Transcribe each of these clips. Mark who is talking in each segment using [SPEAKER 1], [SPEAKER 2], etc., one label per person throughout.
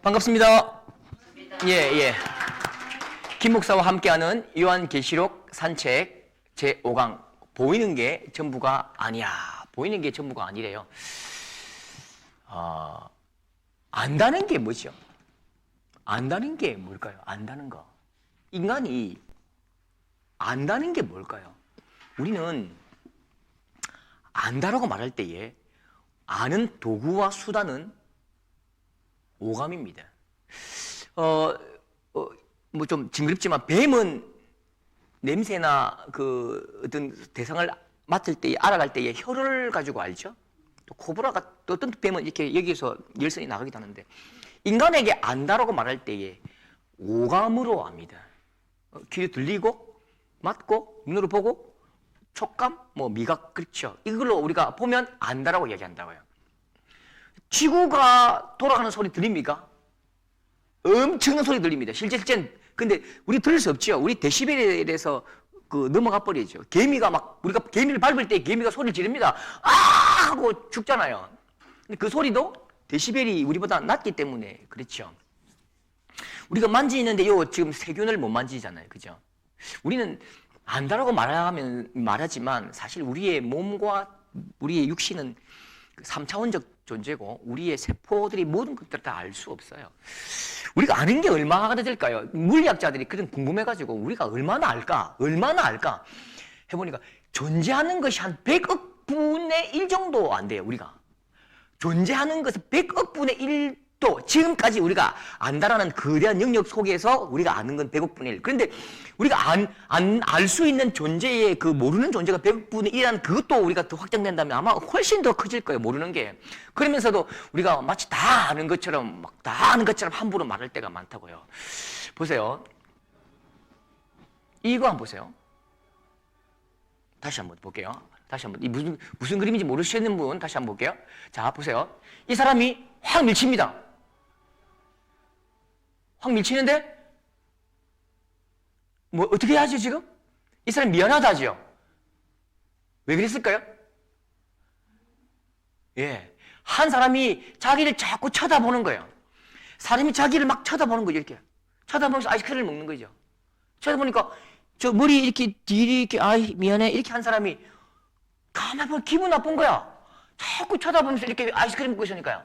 [SPEAKER 1] 반갑습니다. 예. 김 목사와 함께하는 요한계시록 산책 제5강. 보이는 게 전부가 아니야. 보이는 게 전부가 아니래요. 안다는 게 뭐죠? 안다는 게 뭘까요? 안다는 거. 인간이 안다는 게 뭘까요? 우리는 안다라고 말할 때에 아는 도구와 수단은 오감입니다. 뭐 좀 징그럽지만 뱀은 냄새나 그 어떤 대상을 맡을 때에 알아갈 때에 혀를 가지고 알죠. 또 코브라가 또 어떤 뱀은 이렇게 여기서 열선이 나가기도 하는데 인간에게 안다라고 말할 때에 오감으로 압니다. 귀에 들리고 맡고 눈으로 보고 촉감, 뭐 미각 그렇죠. 이걸로 우리가 보면 안다라고 얘기한다고요. 지구가 돌아가는 소리 들립니까? 엄청난 소리 들립니다. 실제는 근데 우리 들을 수 없죠. 우리 데시벨에서 그 넘어가 버리죠. 개미가 막 우리가 개미를 밟을 때 개미가 소리를 지릅니다. 아 하고 죽잖아요. 근데 그 소리도 데시벨이 우리보다 낮기 때문에 그렇죠. 우리가 만지는데 요 지금 세균을 못 만지잖아요. 그죠? 우리는 안다라고 말하지만 사실 우리의 몸과 우리의 육신은 3차원적 존재고 우리의 세포들이 모든 것들을 다 알 수 없어요. 우리가 아는 게 얼마나 될까요? 물리학자들이 그런 궁금해가지고 우리가 얼마나 알까? 해보니까 존재하는 것이 한 100억 분의 1 정도 안 돼요. 우리가 존재하는 것은 100억 분의 1도 지금까지 우리가 안다라는 거대한 영역 속에서 우리가 아는 건 100억 분의 1. 그런데 우리가 알 수 있는 존재의 그 모르는 존재가 100억 분의 1이라는 그것도 우리가 더 확장된다면 아마 훨씬 더 커질 거예요. 모르는 게. 그러면서도 우리가 마치 다 아는 것처럼 함부로 말할 때가 많다고요. 보세요. 이거 한번 보세요. 다시 한번 볼게요. 다시 한번. 이 무슨 그림인지 모르시는 분 다시 한번 볼게요. 자, 보세요. 이 사람이 확 밀칩니다. 확 밀치는데 뭐 어떻게 해야지 지금? 이 사람 미안하다 하죠. 왜 그랬을까요? 예, 한 사람이 자기를 자꾸 쳐다보는 거예요. 사람이 자기를 막 쳐다보는 거죠. 이렇게 쳐다보면서 아이스크림을 먹는 거죠. 쳐다보니까 저 머리 이렇게 뒤로 이렇게 아이 미안해 이렇게 한 사람이 가만히 보면 기분 나쁜 거야. 자꾸 쳐다보면서 이렇게 아이스크림 먹고 있으니까요.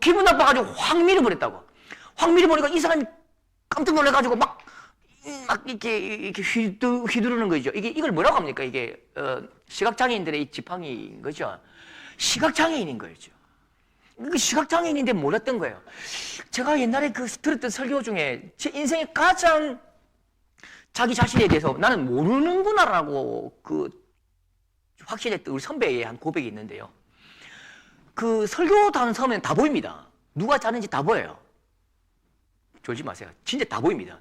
[SPEAKER 1] 기분 나빠가지고 확 밀어버렸다고. 확 밀어버리니까 이 사람이 깜짝 놀라가지고 막 이렇게 휘두르는 거죠. 이걸 뭐라고 합니까? 이게 시각장애인들의 지팡이인 거죠. 시각장애인인 거죠. 시각장애인인데 몰랐던 거예요. 제가 옛날에 들었던 설교 중에 제 인생에 가장 자기 자신에 대해서 나는 모르는구나라고 확신했던 우리 선배의 한 고백이 있는데요. 그 설교단 서면 다 보입니다. 누가 자는지 다 보여요. 졸지 마세요. 진짜 다 보입니다.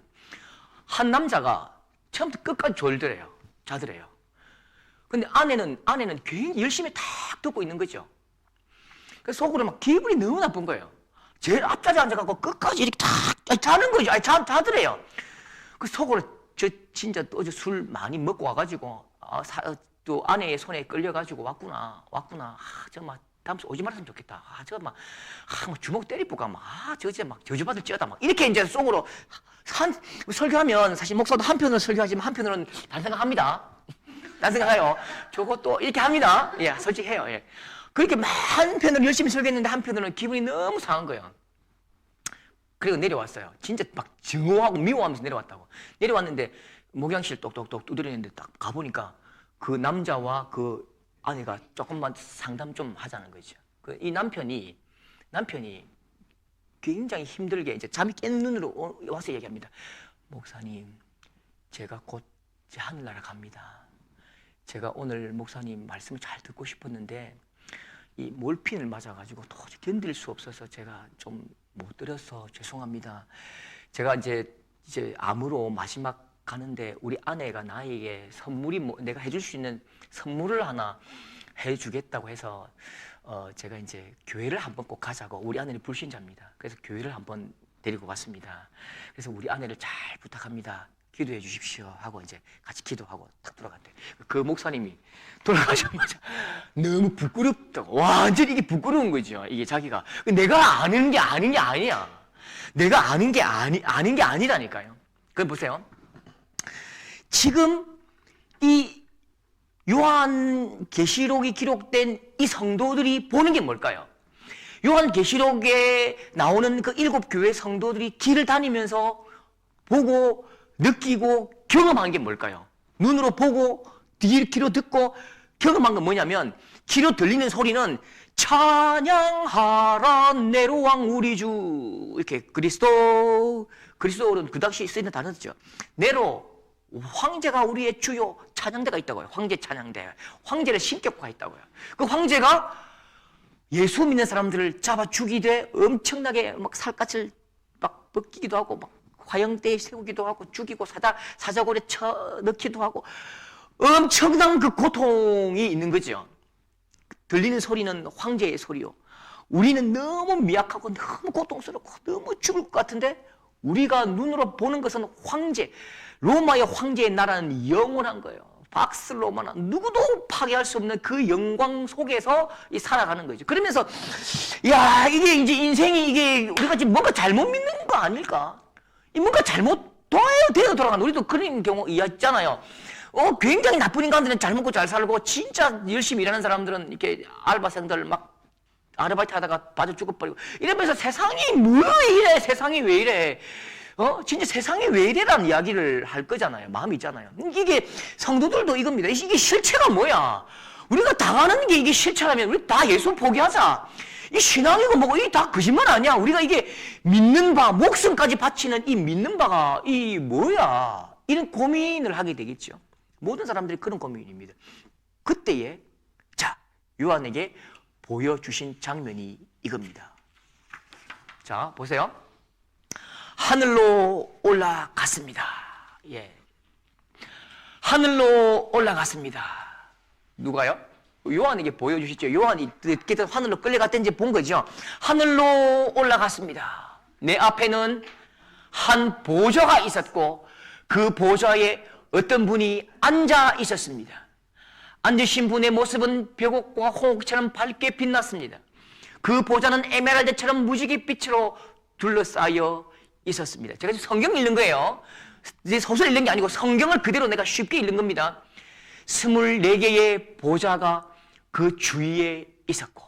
[SPEAKER 1] 한 남자가 처음부터 끝까지 자더래요. 근데 아내는 굉장히 열심히 탁 듣고 있는 거죠. 그래서 속으로 막 기분이 너무 나쁜 거예요. 제일 앞자리에 앉아갖고 끝까지 이렇게 탁 자는 거죠. 자더래요. 그 속으로 진짜 어제 술 많이 먹고 와가지고 또 아내의 손에 끌려가지고 왔구나. 정말 다음에 오지 말았으면 좋겠다. 막 주먹 때리고가 저 진짜 막 저주받을 찌어다 이렇게 이제 속으로 설교하면 사실 목사도 한편으로 설교하지만 한편으로는 다른 생각합니다. 다른 생각해요. 저것도 이렇게 합니다. 예, 솔직해요. 예. 그렇게 한편으로 열심히 설교했는데 한편으로는 기분이 너무 상한 거예요. 그리고 내려왔어요. 진짜 막 증오하고 미워하면서 내려왔다고. 내려왔는데 목양실 똑똑똑 두드리는데 딱 가보니까 그 남자와 그 아내가 조금만 상담 좀 하자는 거죠. 이 남편이 굉장히 힘들게 이제 잠이 깬 눈으로 와서 얘기합니다. 목사님, 제가 곧 하늘나라 갑니다. 제가 오늘 목사님 말씀을 잘 듣고 싶었는데 이 몰핀을 맞아가지고 도저히 견딜 수 없어서 제가 좀 못 들어서 죄송합니다. 제가 이제 암으로 마지막 가는데 우리 아내가 나에게 내가 해줄 수 있는 선물을 하나 해주겠다고 해서 제가 이제 교회를 한번 꼭 가자고. 우리 아내는 불신자입니다. 그래서 교회를 한번 데리고 갔습니다. 그래서 우리 아내를 잘 부탁합니다. 기도해 주십시오 하고 이제 같이 기도하고 탁 돌아갔대. 그 목사님이 돌아가자마자 너무 부끄럽다고. 완전히 이게 부끄러운 거죠. 이게 자기가 내가 아는 게 아닌 게 아니야. 내가 아는 게 아니라니까요. 그럼 보세요. 지금 이 요한계시록이 기록된 이 성도들이 보는 게 뭘까요? 요한계시록에 나오는 그 7교회 성도들이 길을 다니면서 보고 느끼고 경험한 게 뭘까요? 눈으로 보고 귀로 듣고 경험한 건 뭐냐면, 귀로 들리는 소리는 찬양하라 네로왕 우리 주, 이렇게 그리스도는 그 당시 쓰이는 단어죠. 네로, 황제가 우리의 주요 찬양대가 있다고요. 황제 찬양대. 황제를 신격화했다고요. 그 황제가 예수 믿는 사람들을 잡아 죽이되 엄청나게 막 살갗을 막 벗기기도 하고 막 화형대에 세우기도 하고 죽이고 사자골에 쳐넣기도 하고 엄청난 그 고통이 있는 거죠. 들리는 소리는 황제의 소리요. 우리는 너무 미약하고 너무 고통스럽고 너무 죽을 것 같은데 우리가 눈으로 보는 것은 황제, 로마의 황제의 나라는 영원한 거예요. 박스 로마나 누구도 파괴할 수 없는 그 영광 속에서 살아가는 거죠. 그러면서 야, 이게 이제 인생이 이게 우리가 지금 뭔가 잘못 믿는 거 아닐까? 뭔가 잘못 되어 돌아가는, 우리도 그런 경우 있잖아요. 굉장히 나쁜 인간들은 잘 먹고 잘 살고 진짜 열심히 일하는 사람들은 이렇게 알바생들 막 아르바이트 하다가 빠져 죽어버리고 이러면서 세상이 뭐 이래, 세상이 왜 이래, 진짜 세상이 왜 이래라는 이야기를 할 거잖아요. 마음이 있잖아요. 이게 성도들도 이겁니다. 이게 실체가 뭐야? 우리가 당하는 게 이게 실체라면 우리 다 예수 포기하자. 이 신앙이고 뭐고 이게 다 거짓말 아니야. 우리가 이게 믿는 바, 목숨까지 바치는 이 믿는 바가 이 뭐야? 이런 고민을 하게 되겠죠. 모든 사람들이 그런 고민입니다. 그때에 자, 요한에게 보여주신 장면이 이겁니다. 자, 보세요. 하늘로 올라갔습니다. 예. 하늘로 올라갔습니다. 누가요? 요한에게 보여주시죠. 요한이 어떻게 하늘로 끌려갔던지 본 거죠. 하늘로 올라갔습니다. 내 앞에는 한 보좌가 있었고 그 보좌에 어떤 분이 앉아 있었습니다. 앉으신 분의 모습은 벽옥과 홍옥처럼 밝게 빛났습니다. 그 보좌는 에메랄드처럼 무지개 빛으로 둘러싸여 있었습니다. 제가 지금 성경 읽는 거예요. 이제 소설 읽는 게 아니고 성경을 그대로 내가 쉽게 읽는 겁니다. 24개의 보좌가 그 주위에 있었고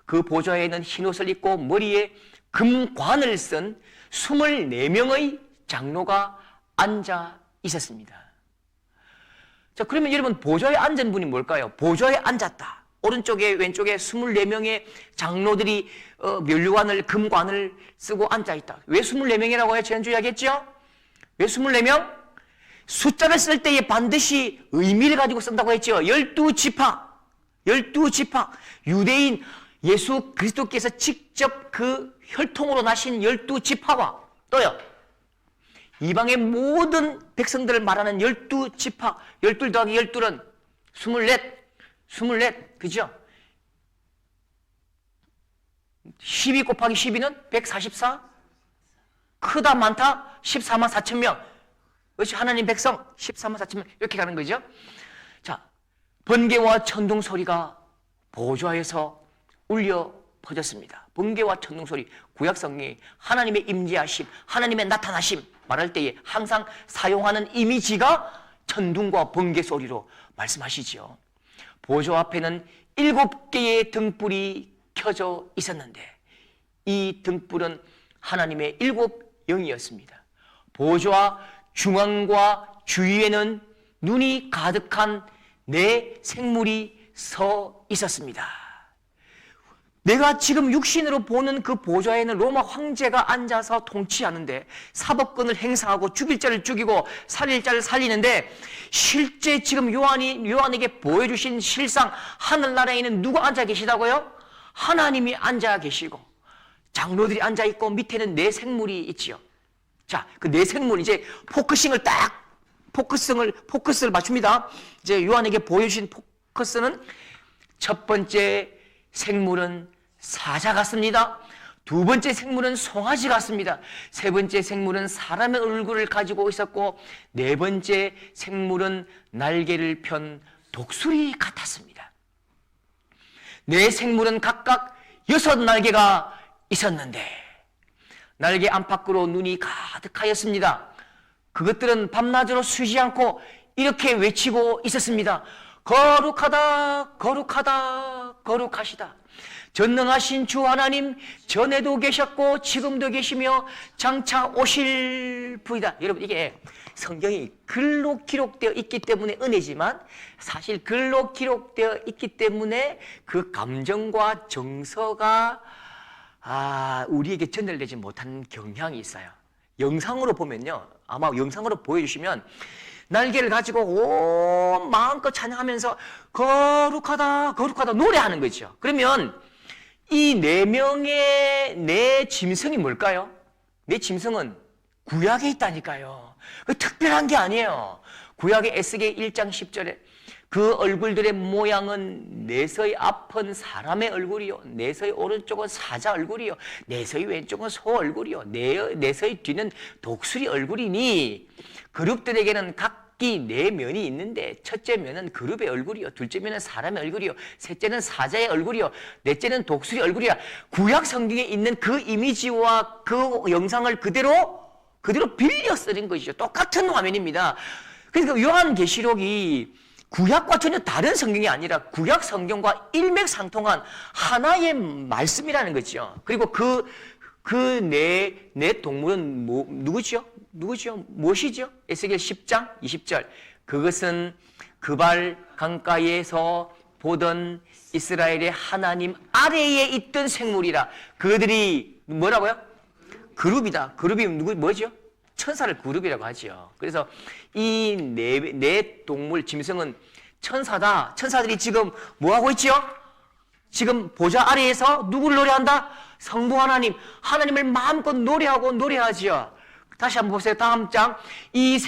[SPEAKER 1] 그 보좌에는 흰옷을 입고 머리에 금관을 쓴 24명의 장로가 앉아 있었습니다. 자, 그러면 여러분 보좌에 앉은 분이 뭘까요? 보좌에 앉았다. 오른쪽에 왼쪽에 24명의 장로들이 면류관을 금관을 쓰고 앉아있다. 왜 24명이라고 해요? 지난주에 이야기했죠? 왜 24명? 숫자를 쓸 때에 반드시 의미를 가지고 쓴다고 했죠. 12지파. 12지파. 유대인 예수 그리스도께서 직접 그 혈통으로 나신 12지파와 또요. 이방의 모든 백성들을 말하는 12지파, 12 더하기 12는 24, 그죠? 12 곱하기 12는 144? 크다 많다? 14만 4천 명. 그것이 하나님 백성 14만 4천 명. 이렇게 가는 거죠. 자, 번개와 천둥 소리가 보좌에서 울려 퍼졌습니다. 번개와 천둥 소리, 구약성경이 하나님의 임재하심, 하나님의 나타나심 말할 때에 항상 사용하는 이미지가 천둥과 번개 소리로 말씀하시죠. 보좌 앞에는 7개의 등불이 켜져 있었는데 이 등불은 하나님의 7영이었습니다. 보좌 중앙과 주위에는 눈이 가득한 4생물이 서 있었습니다. 내가 지금 육신으로 보는 그 보좌에는 로마 황제가 앉아서 통치하는데 사법권을 행사하고 죽일 자를 죽이고 살릴 자를 살리는데 실제 지금 요한에게 보여주신 실상 하늘나라에는 누가 앉아 계시다고요? 하나님이 앉아 계시고 장로들이 앉아 있고 밑에는 4생물이 있지요. 자, 그 4생물 이제 포커스를 맞춥니다. 이제 요한에게 보여주신 포커스는 첫 번째 생물은 사자 같습니다. 두 번째 생물은 송아지 같습니다. 세 번째 생물은 사람의 얼굴을 가지고 있었고 네 번째 생물은 날개를 편 독수리 같았습니다. 네 생물은 각각 6날개가 있었는데 날개 안팎으로 눈이 가득하였습니다. 그것들은 밤낮으로 쉬지 않고 이렇게 외치고 있었습니다. 거룩하다, 거룩하다, 거룩하시다. 전능하신 주 하나님, 전에도 계셨고 지금도 계시며 장차 오실 분이다. 여러분, 이게 성경이 글로 기록되어 있기 때문에 은혜지만 사실 글로 기록되어 있기 때문에 그 감정과 정서가 우리에게 전달되지 못한 경향이 있어요. 영상으로 보면요, 아마 영상으로 보여주시면 날개를 가지고 온 마음껏 찬양하면서 거룩하다, 거룩하다 노래하는 거죠. 그러면 이 네 명의 내 짐승이 뭘까요? 내 짐승은 구약에 있다니까요. 특별한 게 아니에요. 구약의 에스겔 1장 10절에 그 얼굴들의 모양은 내서의 앞은 사람의 얼굴이요, 내서의 오른쪽은 사자 얼굴이요, 내서의 왼쪽은 소 얼굴이요, 내서의 뒤는 독수리 얼굴이니 그룹들에게는 각기 네 면이 있는데 첫째 면은 그룹의 얼굴이요, 둘째 면은 사람의 얼굴이요, 셋째는 사자의 얼굴이요, 넷째는 독수리 얼굴이야. 구약 성경에 있는 그 이미지와 그 영상을 그대로 빌려 쓰는 것이죠. 똑같은 화면입니다. 그러니까 요한계시록이 구약과 전혀 다른 성경이 아니라 구약 성경과 일맥상통한 하나의 말씀이라는 거죠. 그리고 네 동물은 누구죠? 무엇이죠? 에스겔 10장 20절. 그것은 그발 강가에서 보던 이스라엘의 하나님 아래에 있던 생물이라. 그들이 뭐라고요? 그룹이다. 그룹이 뭐죠? 천사를 그룹이라고 하죠. 그래서 이 네 동물 짐승은 천사다. 천사들이 지금 뭐 하고 있죠? 지금 보좌 아래에서 누구를 노래한다? 성부 하나님, 하나님을 마음껏 노래하지요. 다시 한번 보세요. 다음 장. 이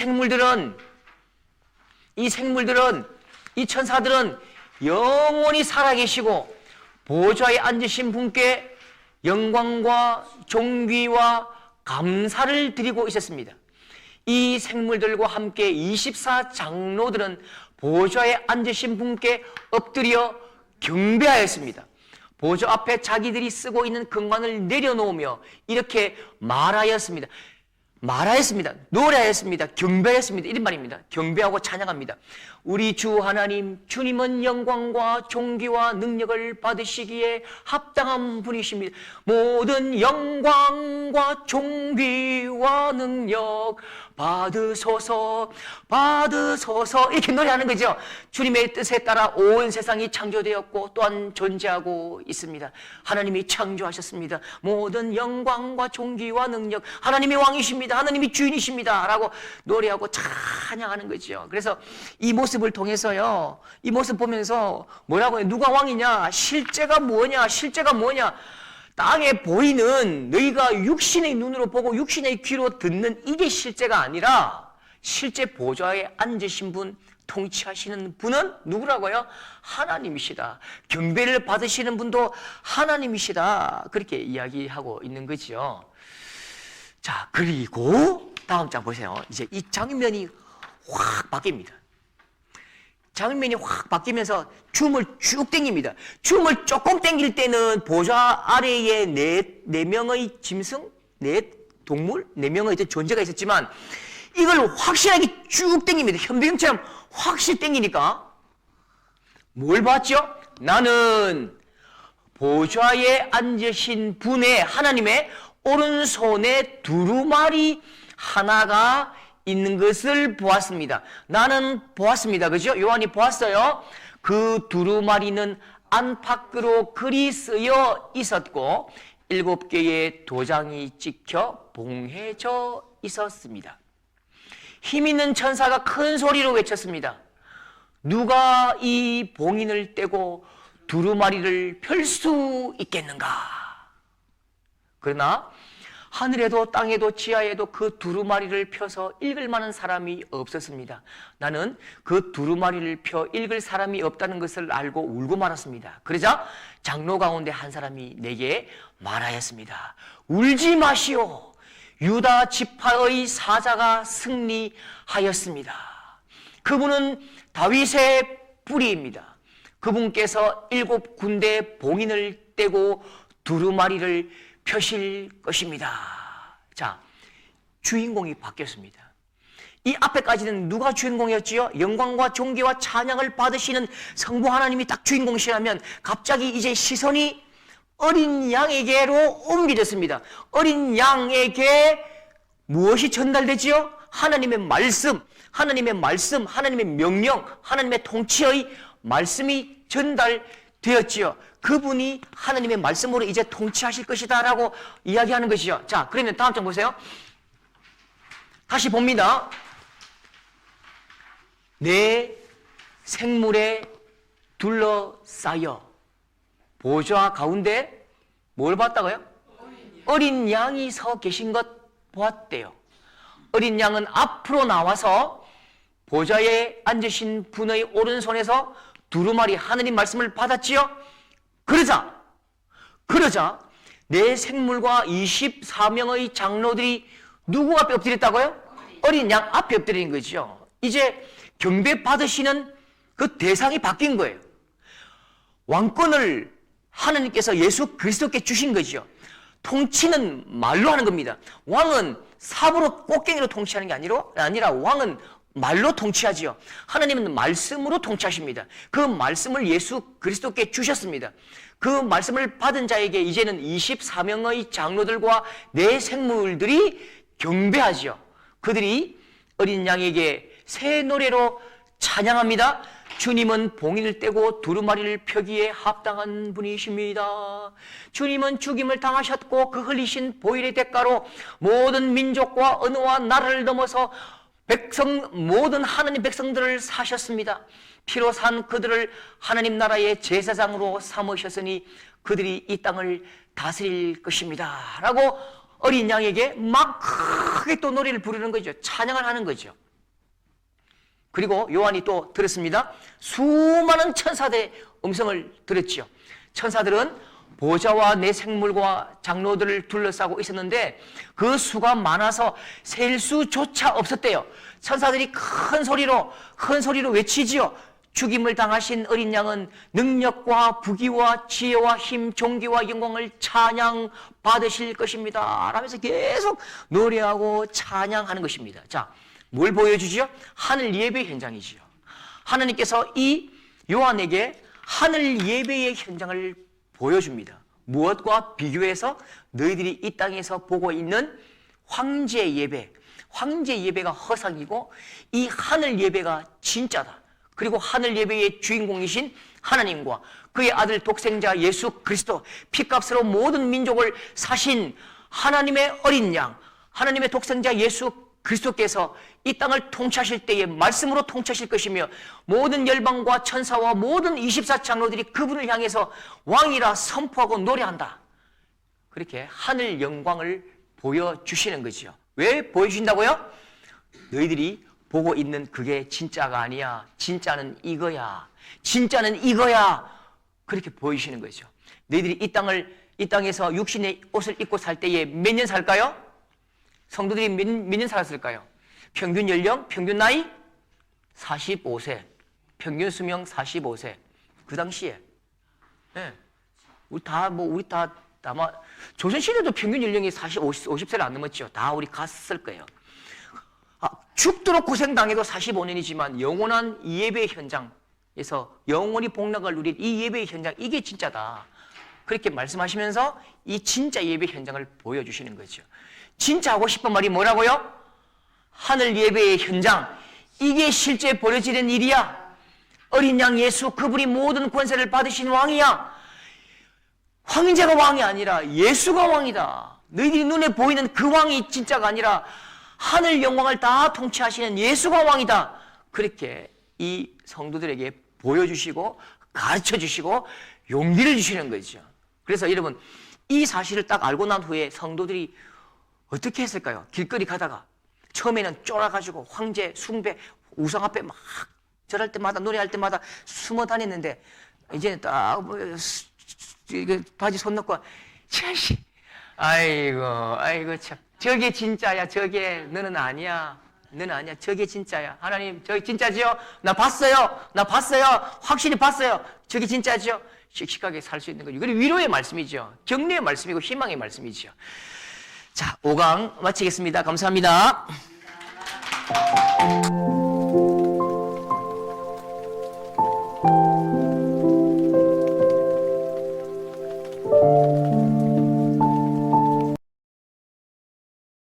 [SPEAKER 1] 천사들은 영원히 살아계시고 보좌에 앉으신 분께 영광과 존귀와 감사를 드리고 있었습니다. 이 생물들과 함께 24장로들은 보좌에 앉으신 분께 엎드려 경배하였습니다. 보좌 앞에 자기들이 쓰고 있는 금관을 내려놓으며 이렇게 말하였습니다. 노래하였습니다. 경배하였습니다. 이런 말입니다. 경배하고 찬양합니다. 우리 주 하나님, 주님은 영광과 존귀와 능력을 받으시기에 합당한 분이십니다. 모든 영광과 존귀와 능력 받으소서 이렇게 노래하는 거죠. 주님의 뜻에 따라 온 세상이 창조되었고 또한 존재하고 있습니다. 하나님이 창조하셨습니다. 모든 영광과 존귀와 능력, 하나님이 왕이십니다. 하나님이 주인이십니다 라고 노래하고 찬양하는 거죠. 그래서 이 모습을 통해서요, 이 모습 보면서 뭐라고 해요? 누가 왕이냐? 실제가 뭐냐? 땅에 보이는 너희가 육신의 눈으로 보고 육신의 귀로 듣는 이게 실제가 아니라 실제 보좌에 앉으신 분, 통치하시는 분은 누구라고요? 하나님이시다. 경배를 받으시는 분도 하나님이시다. 그렇게 이야기하고 있는 거죠. 자, 그리고 다음 장 보세요. 이제 이 장면이 확 바뀝니다. 장면이 확 바뀌면서 줌을 쭉 당깁니다. 줌을 조금 당길 때는 보좌 아래에 네 명의 짐승, 네 동물, 네 명의 존재가 있었지만 이걸 확실하게 쭉 당깁니다. 현배경처럼 확실히 당기니까 뭘 봤죠? 나는 보좌에 앉으신 분의 하나님의 오른손에 두루마리 하나가 있는 것을 보았습니다. 나는 보았습니다. 그죠? 요한이 보았어요. 그 두루마리는 안팎으로 글이 쓰여 있었고 7개의 도장이 찍혀 봉해져 있었습니다. 힘 있는 천사가 큰 소리로 외쳤습니다. 누가 이 봉인을 떼고 두루마리를 펼 수 있겠는가? 그러나 하늘에도 땅에도 지하에도 그 두루마리를 펴서 읽을 만한 사람이 없었습니다. 나는 그 두루마리를 펴 읽을 사람이 없다는 것을 알고 울고 말았습니다. 그러자 장로 가운데 한 사람이 내게 말하였습니다. 울지 마시오. 유다 지파의 사자가 승리하였습니다. 그분은 다윗의 뿌리입니다. 그분께서 7군데 봉인을 떼고 두루마리를 펴실 것입니다. 자, 주인공이 바뀌었습니다. 이 앞에까지는 누가 주인공이었지요? 영광과 존귀와 찬양을 받으시는 성부 하나님이 딱 주인공이시라면 갑자기 이제 시선이 어린 양에게로 옮겨졌습니다. 어린 양에게 무엇이 전달되지요? 하나님의 말씀, 하나님의 말씀, 하나님의 명령, 하나님의 통치의 말씀이 전달되었지요. 그분이 하나님의 말씀으로 이제 통치하실 것이다 라고 이야기하는 것이죠. 자, 그러면 다음 장 보세요. 다시 봅니다. 내 생물에 둘러싸여 보좌 가운데 뭘 봤다고요? 어린 양이 서 계신 것 보았대요. 어린 양은 앞으로 나와서 보좌에 앉으신 분의 오른손에서 두루마리 하느님 말씀을 받았지요. 그러자 내 생물과 24명의 장로들이 누구 앞에 엎드렸다고요? 어린 양 앞에 엎드린 거죠. 이제 경배 받으시는 그 대상이 바뀐 거예요. 왕권을 하나님께서 예수 그리스도께 주신 거죠. 통치는 말로 하는 겁니다. 왕은 삽으로 꽃갱이로 통치하는 게 아니라 왕은 말로 통치하지요. 하나님은 말씀으로 통치하십니다. 그 말씀을 예수 그리스도께 주셨습니다. 그 말씀을 받은 자에게 이제는 24명의 장로들과 내 생물들이 경배하지요. 그들이 어린 양에게 새 노래로 찬양합니다. 주님은 봉인을 떼고 두루마리를 펴기에 합당한 분이십니다. 주님은 죽임을 당하셨고 그 흘리신 보혈의 대가로 모든 민족과 언어와 나라를 넘어서 모든 하나님 백성들을 사셨습니다. 피로 산 그들을 하나님 나라의 제사장으로 삼으셨으니 그들이 이 땅을 다스릴 것입니다 라고 어린 양에게 막 크게 또 노래를 부르는 거죠. 찬양을 하는 거죠. 그리고 요한이 또 들었습니다. 수많은 천사들의 음성을 들었지요. 천사들은 보좌와 내 생물과 장로들을 둘러싸고 있었는데 그 수가 많아서 셀 수조차 없었대요. 천사들이 큰 소리로 외치지요. 죽임을 당하신 어린 양은 능력과 부귀와 지혜와 힘, 존귀와 영광을 찬양 받으실 것입니다 라면서 계속 노래하고 찬양하는 것입니다. 자, 뭘 보여주지요? 하늘 예배 현장이지요. 하나님께서 이 요한에게 하늘 예배의 현장을 보여줍니다. 무엇과 비교해서 너희들이 이 땅에서 보고 있는 황제 예배가 허상이고 이 하늘 예배가 진짜다. 그리고 하늘 예배의 주인공이신 하나님과 그의 아들 독생자 예수 그리스도, 피값으로 모든 민족을 사신 하나님의 어린 양, 하나님의 독생자 예수 그리스도께서 이 땅을 통치하실 때에 말씀으로 통치하실 것이며 모든 열방과 천사와 모든 24장로들이 그분을 향해서 왕이라 선포하고 노래한다. 그렇게 하늘 영광을 보여주시는 거죠. 왜 보여주신다고요? 너희들이 보고 있는 그게 진짜가 아니야. 진짜는 이거야. 그렇게 보여주시는 거죠. 너희들이 이 땅에서 육신의 옷을 입고 살 때에 몇 년 살까요? 성도들이 몇 년 살았을까요? 평균 연령, 평균 나이 45세. 평균 수명 45세. 그 당시에. 네. 우리 다 아마 조선시대도 평균 연령이 50세를 안 넘었죠. 다 우리 갔을 거예요. 죽도록 고생당해도 45년이지만 영원한 예배 현장에서 영원히 복락을 누릴 이 예배 현장, 이게 진짜다. 그렇게 말씀하시면서 이 진짜 예배 현장을 보여주시는 거죠. 진짜 하고 싶은 말이 뭐라고요? 하늘 예배의 현장, 이게 실제 벌어지는 일이야. 어린 양 예수, 그분이 모든 권세를 받으신 왕이야. 황제가 왕이 아니라 예수가 왕이다. 너희들이 눈에 보이는 그 왕이 진짜가 아니라 하늘 영광을 다 통치하시는 예수가 왕이다. 그렇게 이 성도들에게 보여주시고 가르쳐주시고 용기를 주시는 거죠. 그래서 여러분, 이 사실을 딱 알고 난 후에 성도들이 어떻게 했을까요? 길거리 가다가 처음에는 쫄아가지고 황제, 숭배, 우상 앞에 막 절할 때마다 노래할 때마다 숨어 다녔는데 이제는 딱 바지 손 넣고 아이고 참, 저게 진짜야. 저게 너는 아니야. 저게 진짜야. 하나님, 저게 진짜지요? 나 봤어요. 확실히 봤어요. 저게 진짜지요? 씩씩하게 살 수 있는 거죠. 그리고 위로의 말씀이죠. 격려의 말씀이고 희망의 말씀이죠. 자, 5강 마치겠습니다. 감사합니다.